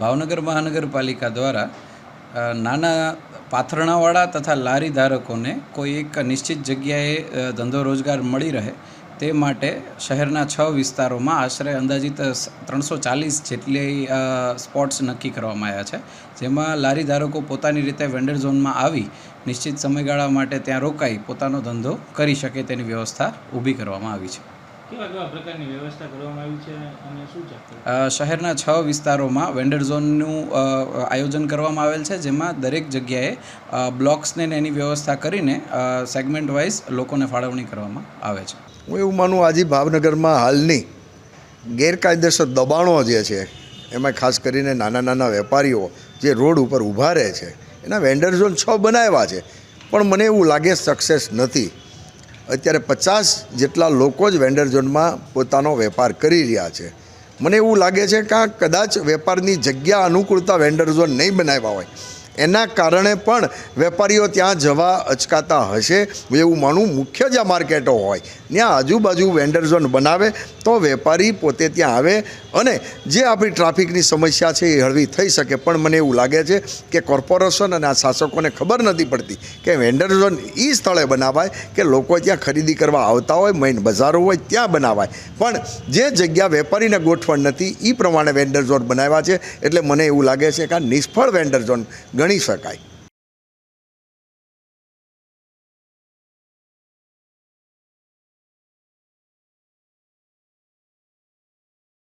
ભાવનગર મહાનગરપાલિકા દ્વારા નાના પાથરણાવાળા તથા લારી ધારકોને કોઈ એક નિશ્ચિત જગ્યાએ ધંધો રોજગાર મળી રહે તે માટે શહેરના 6 વિસ્તારોમાં આશરે અંદાજિત 340 જેટલી સ્પોટ્સ નક્કી કરવામાં આવ્યા છે, જેમાં લારી ધારકો પોતાની રીતે વેન્ડર ઝોનમાં આવી નિશ્ચિત સમયગાળા માટે ત્યાં રોકાઈ પોતાનો ધંધો કરી શકે તેની વ્યવસ્થા ઊભી કરવામાં આવી છે. કેવા પ્રકારની વ્યવસ્થા કરવામાં આવી છે અને શું છે? શહેરના 6 વિસ્તારોમાં વેન્ડર ઝોનનું આયોજન કરવામાં આવેલ છે, જેમાં દરેક જગ્યાએ બ્લોક્સને એની વ્યવસ્થા કરીને સેગમેન્ટ વાઇઝ લોકોને ફાળવણી કરવામાં આવે છે. હું એવું માનું આજે ભાવનગરમાં હાલની ગેરકાયદેસર દબાણો જે છે એમાં ખાસ કરીને નાના નાના વેપારીઓ જે રોડ ઉપર ઊભા રહે છે એના વેન્ડર ઝોન 6 બનાવ્યા છે, પણ મને એવું લાગે સક્સેસ નથી. અત્યારે 50 જેટલા લોકો જ વેન્ડર ઝોનમાં પોતાનો વેપાર કરી રહ્યા છે. મને એવું લાગે છે કે કદાચ વેપારની જગ્યા અનુકૂળતા વેન્ડર ઝોન નહીં બનાવ્યા હોય એના કારણે પણ વેપારીઓ ત્યાં જવા અચકાતા હશે. એવું માનું મુખ્ય જ્યાં માર્કેટો હોય ત્યાં આજુબાજુ વેન્ડર ઝોન બનાવે તો વેપારી પોતે ત્યાં આવે અને જે આપણી ટ્રાફિકની સમસ્યા છે એ હળવી થઈ શકે. પણ મને એવું લાગે છે કે કોર્પોરેશન અને આ શાસકોને ખબર નથી પડતી કે વેન્ડર ઝોન એ સ્થળે બનાવાય કે લોકો ત્યાં ખરીદી કરવા આવતા હોય, મેઇન બજારો હોય ત્યાં બનાવાય, પણ જે જગ્યા વેપારીને ગોઠવણ નથી એ પ્રમાણે વેન્ડર ઝોન બનાવ્યા છે. એટલે મને એવું લાગે છે કે આ નિષ્ફળ વેન્ડર ઝોન ગણી શકાય.